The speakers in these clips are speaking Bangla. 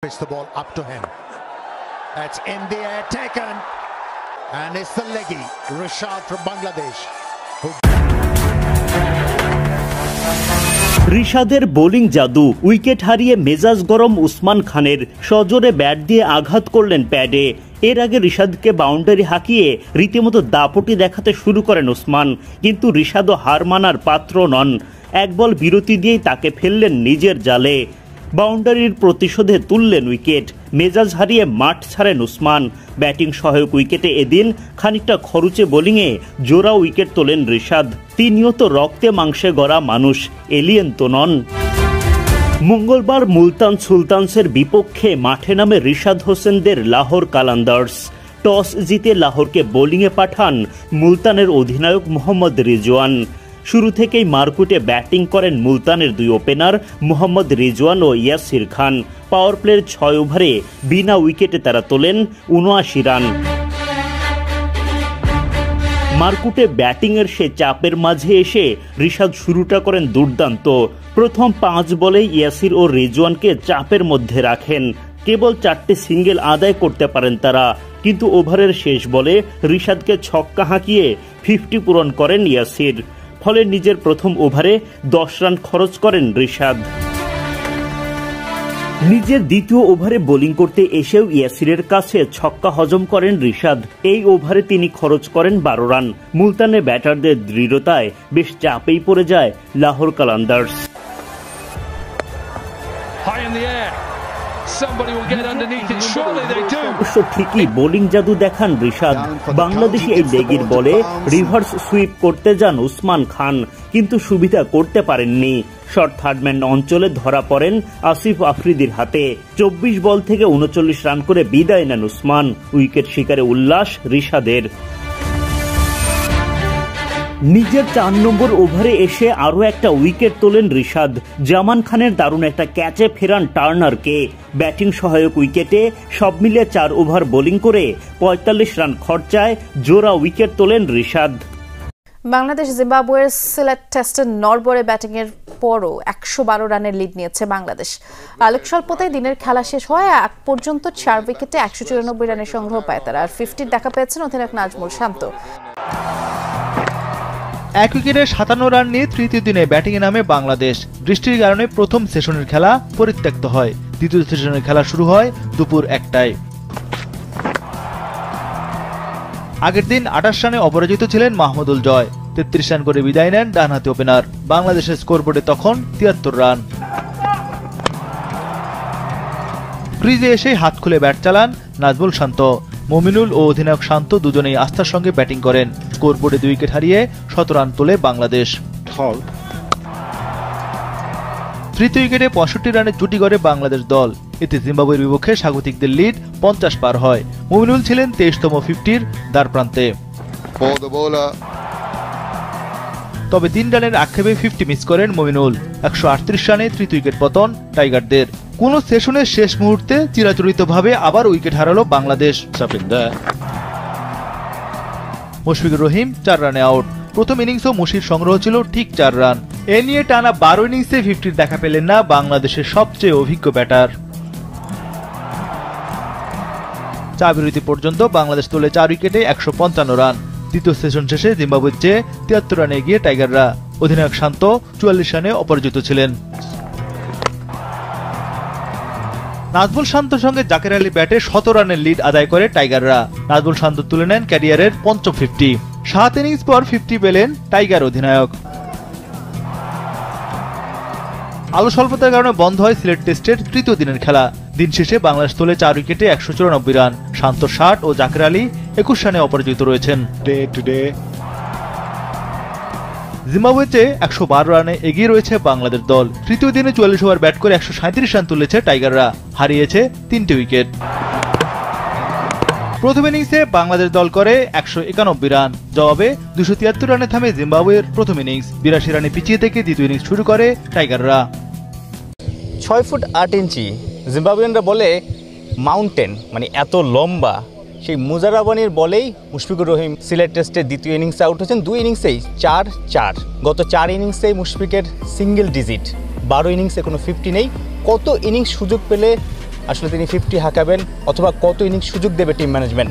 Pitch the ball up to him. That's in the air, taken, and it's the leggy Rishad from Bangladesh. রিশাদের বোলিং জাদু, উইকেট হারিয়ে মেজাজ গরম উসমান খানের, সজোরে ব্যাট দিয়ে আঘাত করলেন প্যাডে। এর আগে রিশাদকে বাউন্ডারি হাঁকিয়ে রীতিমতো দাপটি দেখাতে শুরু করেন উসমান, কিন্তু রিশাদও হার মানার পাত্র নন। এক বল বিরতি দিয়েই তাকে ফেললেন নিজের জালে। বাউন্ডারির প্রতিশোধে তুললেন উইকেট, মেজাজ হারিয়ে মাঠ ছাড়েন উসমান। ব্যাটিং সহায়ক উইকেটে এদিন খানিকটা খরুচে বোলিংয়ে জোড়া উইকেট তোলেন রিশাদ। তিনিও তো রক্তে মাংসে গড়া মানুষ, এলিয়েন তো নন। মঙ্গলবার মুলতান সুলতানসের বিপক্ষে মাঠে নামে রিশাদ হোসেনদের লাহোর কালান্দার্স। টস জিতে লাহোরকে বোলিংয়ে পাঠান মুলতানের অধিনায়ক মোহাম্মদ রিজওয়ান। শুরু থেকেই মারকুটে ব্যাটিং করেন মুলতানের দুই ওপেনার মোহাম্মদ রিজওয়ান ও ইয়াসির খান। পাওয়ার প্লের 6 ওভারে বিনা উইকেটে তারা তোলেন ৭৯ রান। মারকুটে ব্যাটিংয়ের সে চাপের মাঝে এসে রিশাদ শুরুটা করেন দুর্দান্ত। প্রথম 5 বলে ইয়াসির ও রিজওয়ানকে চাপের মধ্যে রাখেন। কেবল 4টে সিঙ্গেল আদায় করতে পারেন তারা, কিন্তু ওভারের শেষ বলে রিশাদকে ছক্কা হাঁকিয়ে 50 পূরণ করেন ইয়াসির। ফলে নিজের প্রথম ওভারে 10 রান খরচ করেন রিশাদ। নিজের দ্বিতীয় ওভারে বোলিং করতে এসেও ইয়াসিরের কাছে ছক্কা হজম করেন রিশাদ। এই ওভারে তিনি খরচ করেন 12 রান। মুলতানের ব্যাটারদের দৃঢ়তায় বেশ চাপেই পড়ে যায় লাহোর কালান্দার্স। ঠিকই বোলিং জাদু দেখান রিশাদ। বাংলাদেশি এই লেগির বলে রিভার্স সুইপ করতে যান উসমান খান, কিন্তু সুবিধা করতে পারেননি। শর্ট থার্ডম্যান অঞ্চলে ধরা পড়েন আসিফ আফ্রিদির হাতে। 24 বল থেকে 39 রান করে বিদায় নেন উসমান। উইকেট শিকারে উল্লাস রিশাদের। নিজের 4 নম্বর ওভারে এসে আরও একটা উইকেট তোলেন রিশাদ। জামান খানের দারুণ একটা ক্যাচে ফেরান টার্নারকে। ব্যাটিং সহায়ক উইকেটে সব মিলিয়ে 4 ওভার বোলিং করে 45 রান খরচায় জোড়া উইকেট তোলেন রিশাদ। বাংলাদেশ জিম্বাবুয়ের সিলেট টেস্টে নড়বড়ে ব্যাটিংয়ের পরও 112 রানের লিড নিয়েছে বাংলাদেশ। আলোক স্বল্পতায় দিনের খেলা শেষ হয় আগ পর্যন্ত 4 উইকেটে 194 রানের সংগ্রহ পায় তারা। আর 50 দেখা পেয়েছেন অধিনায়ক নাজমুল শান্ত। 1 উইকেটে 57 রান নিয়ে তৃতীয় দিনে ব্যাটিংয়ে নামে বাংলাদেশ। বৃষ্টির কারণে প্রথম সেশনের খেলা পরিত্যক্ত হয়। দ্বিতীয় সেশনের খেলা শুরু হয় দুপুর 1টায়। আগের দিন 28 রানে অপরাজিত ছিলেন মাহমুদুল জয়। 33 রান করে বিদায় নেন ডানহাতি ওপেনার। বাংলাদেশের স্কোরবোর্ডে তখন 73 রান। ক্রিজে এসে হাত খুলে ব্যাট চালান নাজমুল শান্ত। মমিনুল ও অধিনায়ক শান্ত দুজনেই আস্থার সঙ্গে ব্যাটিং করেন। স্কোরবোর্ডে 2 উইকেট হারিয়ে 100 রান তোলে বাংলাদেশ। তৃতীয় উইকেটে 65 রানের জুটি গড়ে বাংলাদেশ দল। এতে জিম্বাবুয়ের বিপক্ষে স্বাগতিকদের লিড 50 পার হয়। মমিনুল ছিলেন 23তম 50-র দ্বারপ্রান্তে। তবে 3 রানের আক্ষেপে 50 মিস করেন মমিনুল। 138 রানে তৃতীয় উইকেট পতন টাইগারদের। কোন সেশনের শেষ মুহূর্তে চিরাচরিতভাবে আবার উইকেট হারালো বাংলাদেশ। মুশফিকুর রহিম 4 রানে আউট। প্রথম ইনিংসও মুশির সংগ্রহ ছিল ঠিক 4 রান। এ নিয়ে টানা 12 ইনিংসে 50 দেখা পেলেন না বাংলাদেশের সবচেয়ে অভিজ্ঞ ব্যাটার। চা বিরতি পর্যন্ত বাংলাদেশ তোলে 4 উইকেটে 155 রান। দ্বিতীয় সেশন শেষে জিম্বাবুয়ের চেয়ে 73 রানে এগিয়ে টাইগাররা। অধিনায়ক শান্ত 44 রানে অপরাজিত ছিলেন। নাজমুল শান্তর সঙ্গে জাকের আলী ব্যাটে 17 রানের লিড আদায় করে টাইগাররা। নাজমুল শান্ত তুলে নেন ক্যারিয়ারের পঞ্চম 50। 7 ইনিংস পর 50 পেলেন টাইগার অধিনায়ক। আলো স্বল্পতার কারণে বন্ধ হয় সিলেট টেস্টের তৃতীয় দিনের খেলা। দিন শেষে বাংলাদেশ তোলে 4 উইকেটে 194 রান। শান্ত 60 ও জাকের আলী 21 রানে অপরাজিত রয়েছেন। জিম্বাবুয়ের চেয়ে 112 রানে এগিয়ে রয়েছে বাংলাদেশ দল। তৃতীয় দিনে 44 ওভার ব্যাট করে 137 রান তুলেছে টাইগাররা। হারিয়েছে 3টে উইকেট। প্রথম ইনিংসে বাংলাদেশ দল করে 191 রান। জবাবে 273 রানে থামে জিম্বাবুয়ের প্রথম ইনিংস। 82 রানে পিছিয়ে থেকে দ্বিতীয় ইনিংস শুরু করে টাইগাররা। 6 ফুট 8 ইঞ্চি জিম্বাবুয়ানরা বলে মাউন্টেন, মানে এত লম্বা। সেই মুজারাবানির বলেই মুশফিকুর রহিম সিলেট টেস্টের দ্বিতীয় ইনিংসে আউট হয়েছেন। 2 ইনিংসেই 4-4। গত 4 ইনিংসেই মুশফিকের সিঙ্গেল ডিজিট। 12 ইনিংসে কোনো 50 নেই। কত ইনিংস সুযোগ পেলে আসলে তিনি 50 হাঁকাবেন অথবা কত ইনিংস সুযোগ দেবে টিম ম্যানেজমেন্ট।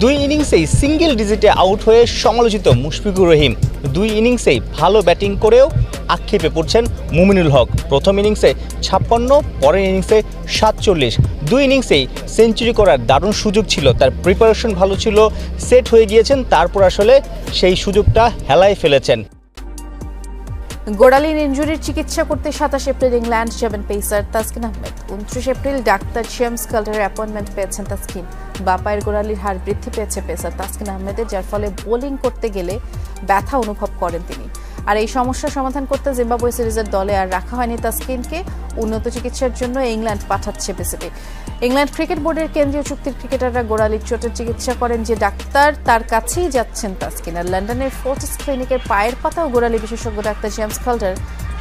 2 ইনিংসেই সিঙ্গেল ডিজিটে আউট হয়ে সমালোচিত মুশফিকুর রহিম 2 ইনিংসেই ভালো ব্যাটিং করেও আক্ষেপে পড়ছেন মুমিনুল হক। প্রথম ইনিংসে 56, পরের ইনিংসে 47। 2 ইনিংসেই সেঞ্চুরি করার দারুণ সুযোগ ছিল, তার প্রিপারেশন ভালো ছিল, সেট হয়ে গিয়েছেন, তারপর আসলে সেই সুযোগটা হেলায় ফেলেছেন। গোড়ালির ইনজুরির চিকিৎসা করতে 27 এপ্রিল ইংল্যান্ড যাবেন পেসার তাসকিন আহমেদ। 29 এপ্রিল ডাক্তার জেমস কাল্টারের অ্যাপয়েন্টমেন্ট পেয়েছেন তাসকিন। বাঁ পায়ের গোড়ালির হাড় বৃদ্ধি পেয়েছে পেসার তাসকিন আহমেদের, যার ফলে বোলিং করতে গেলে ব্যথা অনুভব করেন তিনি। আর এই সমস্যার সমাধান করতে জিম্বাবুয়ে সিরিজের দলে আর রাখা হয়নি তাসকিনকে। উন্নত চিকিৎসার জন্য ইংল্যান্ড পাঠাচ্ছে বিসিবি। ইংল্যান্ড ক্রিকেট বোর্ডের কেন্দ্রীয় চুক্তির ক্রিকেটাররা গোড়ালির চোটের চিকিৎসা করেন যে ডাক্তার, তার কাছেই যাচ্ছেন তাসকিন। আর লন্ডনের ফোর্টিস ক্লিনিকের পায়ের পাতা ও গোড়ালি বিশেষজ্ঞ ডাক্তার জেমস কাল্টার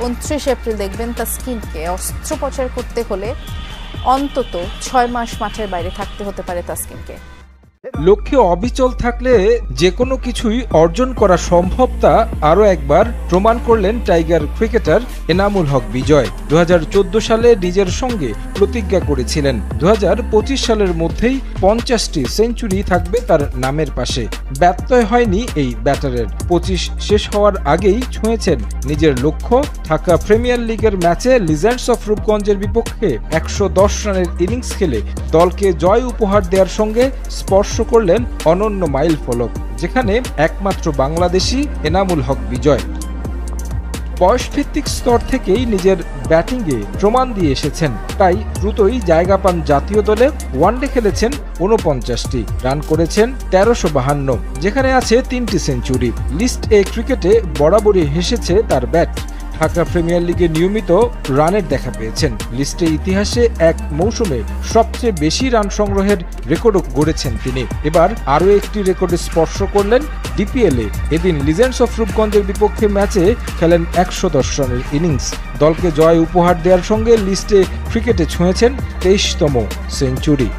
29 এপ্রিল দেখবেন তাসকিনকে। অস্ত্রোপচার করতে হলে অন্তত 6 মাস মাঠের বাইরে থাকতে হতে পারে তাসকিনকে। লক্ষ্যে অবিচল থাকলে যে কোনো কিছুই অর্জন করা সম্ভব, তা আরও একবার প্রমাণ করলেন টাইগার ক্রিকেটার এনামুল হক বিজয়। 2014 সালে নিজের সঙ্গে প্রতিজ্ঞা করেছিলেন 2025 সালের মধ্যেই 50টি সেঞ্চুরি থাকবে তার নামের পাশে। ব্যত্যয় হয়নি এই ব্যাটারের। 25 শেষ হওয়ার আগেই ছুঁয়েছেন নিজের লক্ষ্য। ঢাকা প্রিমিয়ার লিগের ম্যাচে লিজেন্ডস অফ রূপগঞ্জের বিপক্ষে 110 রানের ইনিংস খেলে দলকে জয় উপহার দেওয়ার সঙ্গে স্পর্শ করলেন অনন্য মাইল ফলক, যেখানে একমাত্র বাংলাদেশি এনামুল হক বিজয়। বয়সভিত্তিক স্তর থেকেই নিজের ব্যাটিংয়ে প্রমাণ দিয়ে এসেছেন, তাই দ্রুতই জায়গা পান জাতীয় দলে। ওয়ানডে খেলেছেন 49টি, রান করেছেন 1352, যেখানে আছে 3টি সেঞ্চুরি। লিস্ট এ ক্রিকেটে বরাবরই হেসেছে তার ব্যাট। ঢাকা প্রিমিয়ার লিগে নিয়মিত রানের দেখা পেয়েছেন। লিস্টে ইতিহাসে এক মৌসুমে সবচেয়ে বেশি রান সংগ্রহের রেকর্ডও গড়েছেন তিনি। এবার আরও একটি রেকর্ডে স্পর্শ করলেন ডিপিএলে। এদিন লিজেন্ডস অফ রূপগঞ্জের বিপক্ষে ম্যাচে খেলেন 110 রানের ইনিংস। দলকে জয় উপহার দেওয়ার সঙ্গে লিস্টে ক্রিকেটে ছুঁয়েছেন 23তম সেঞ্চুরি।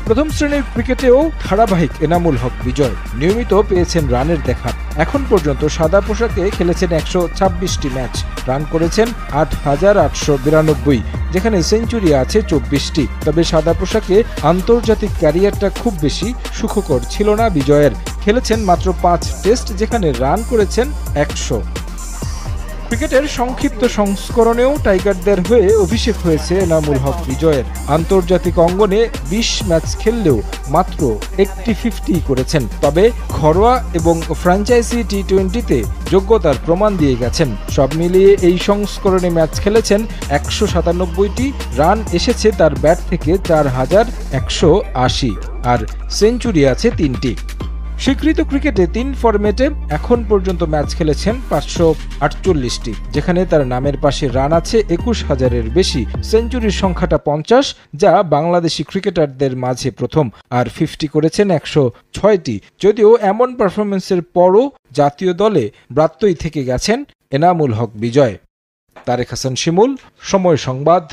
প্রথম শ্রেণীর ক্রিকেটেও ধারাবাহিক এনামুল হক বিজয়। নিয়মিত পেয়েছেন রানের দেখা। এখন পর্যন্ত সাদা পোশাকে খেলেছেন 126টি ম্যাচ, রান করেছেন 8892, যেখানে সেঞ্চুরি আছে 24টি। তবে সাদা পোশাকে আন্তর্জাতিক ক্যারিয়ারটা খুব বেশি সুখকর ছিল না বিজয়ের। খেলেছেন মাত্র 5 টেস্ট, যেখানে রান করেছেন 100। ক্রিকেটের সংক্ষিপ্ত সংস্করণেও টাইগারদের হয়ে অভিষেক হয়েছে এনামুল হক বিজয়ের। আন্তর্জাতিক অঙ্গনে 20 ম্যাচ খেললেও মাত্র একটি 50 করেছেন। তবে ঘরোয়া এবং ফ্র্যাঞ্চাইজি টি20তে যোগ্যতার প্রমাণ দিয়ে গেছেন। সব মিলিয়ে এই সংস্করণে ম্যাচ খেলেছেন 197টি, রান এসেছে তার ব্যাট থেকে 4180, আর সেঞ্চুরি আছে 3টি। স্বীকৃত ক্রিকেটে 3 ফরম্যাটে এখন পর্যন্ত ম্যাচ খেলেছেন 548টি, যেখানে তার নামের পাশে রান আছে 21,000-এর বেশি। সেঞ্চুরির সংখ্যাটা 50, যা বাংলাদেশি ক্রিকেটারদের মাঝে প্রথম, আর 50 করেছেন 106টি। যদিও এমন পারফরমেন্সের পরও জাতীয় দলে ব্রাত্যই থেকে গেছেন এনামুল হক বিজয়। তারেক হাসান শিমুল, সময় সংবাদ।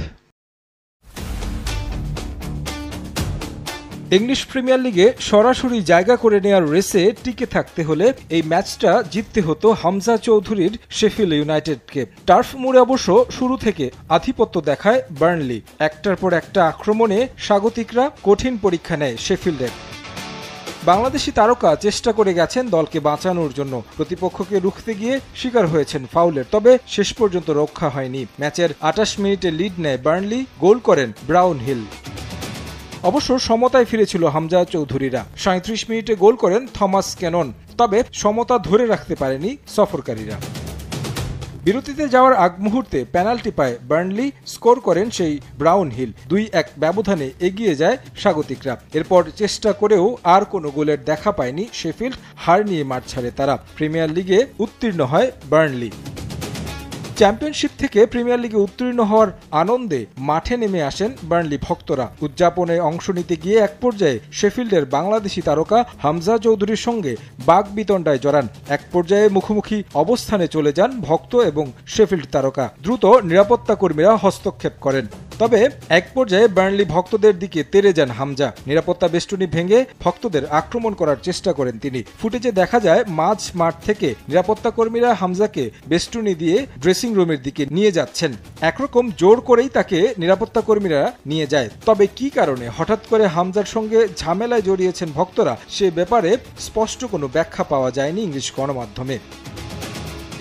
ইংলিশ প্রিমিয়ার লিগে সরাসরি জায়গা করে নেওয়ার রেসে টিকে থাকতে হলে এই ম্যাচটা জিততে হতো হামজা চৌধুরীর শেফিল্ড ইউনাইটেডকে। টার্ফ মোড়ে অবশ্য শুরু থেকে আধিপত্য দেখায় বার্নলি। একটার পর একটা আক্রমণে স্বাগতিকরা কঠিন পরীক্ষা নেয় শেফিল্ডের। বাংলাদেশি তারকা চেষ্টা করে গেছেন দলকে বাঁচানোর জন্য। প্রতিপক্ষকে রুখতে গিয়ে শিকার হয়েছেন ফাউলের, তবে শেষ পর্যন্ত রক্ষা হয়নি। ম্যাচের 28 মিনিটে লিড নেয় বার্নলি, গোল করেন ব্রাউন হিল। অবশ্য সমতায় ফিরেছিল হামজা চৌধুরীরা। 37 মিনিটে গোল করেন থমাস ক্যানন, তবে সমতা ধরে রাখতে পারেনি সফরকারীরা। বিরতিতে যাওয়ার আগ মুহূর্তে পেনাল্টি পায় বার্নলি, স্কোর করেন সেই ব্রাউন হিল। 2-1 ব্যবধানে এগিয়ে যায় স্বাগতিকরা। এরপর চেষ্টা করেও আর কোনো গোলের দেখা পায়নি শেফিল্ড, হার নিয়ে মাঠ ছাড়ে তারা। প্রিমিয়ার লিগে উত্তীর্ণ হয় বার্নলি। চ্যাম্পিয়নশিপ থেকে প্রিমিয়ার লিগে উত্তীর্ণ হওয়ার আনন্দে মাঠে নেমে আসেন বার্নলি ভক্তরা। উদযাপনে অংশ নিতে গিয়ে এক পর্যায়ে শেফিল্ডের বাংলাদেশি তারকা হামজা চৌধুরীর সঙ্গে বাগবিতণ্ডায় জড়ান। এক পর্যায়ে মুখোমুখি অবস্থানে চলে যান ভক্ত এবং শেফিল্ড তারকা। দ্রুত নিরাপত্তা কর্মীরা হস্তক্ষেপ করেন। তবে এক পর্যায়ে বার্নলি ভক্তদের দিকে তেড়ে যান হামজা। নিরাপত্তা বেষ্টনী ভেঙে ভক্তদের আক্রমণ করার চেষ্টা করেন তিনি। ফুটেজে দেখা যায় মাঝ মাঠ থেকে নিরাপত্তা কর্মীরা হামজাকে বেষ্টনী দিয়ে ড্রেসিং রুমের দিকে নিয়ে যাচ্ছেন। একরকম জোর করেই তাকে নিরাপত্তা কর্মীরা নিয়ে যায়। তবে কি কারণে হঠাৎ করে হামজার সঙ্গে ঝামেলায় জড়িয়েছেন ভক্তরা সে ব্যাপারে স্পষ্ট কোনো ব্যাখ্যা পাওয়া যায়নি ইংলিশ গণমাধ্যমে।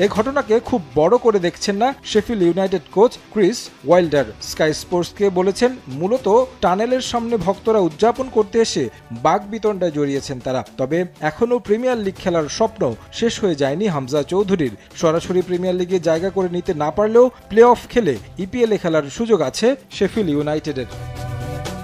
এই ঘটনাকে খুব বড় করে দেখছেন না Sheffield United coach Chris Wilder. Sky স্পোর্টসকে বলেছেন মূলত টানেলের সামনে ভক্তরা উদযাপন করতে এসে বাকবিতণ্ডায় জড়িয়েছেন তারা। তবে এখনও প্রিমিয়ার লিগ খেলার স্বপ্ন শেষ হয়ে যায়নি হামজা চৌধুরীর। সরাসরি প্রিমিয়ার লিগে জায়গা করে নিতে না পারলেও প্লে অফ খেলে ইপিএলে খেলার সুযোগ আছে শেফিল্ড ইউনাইটেডের।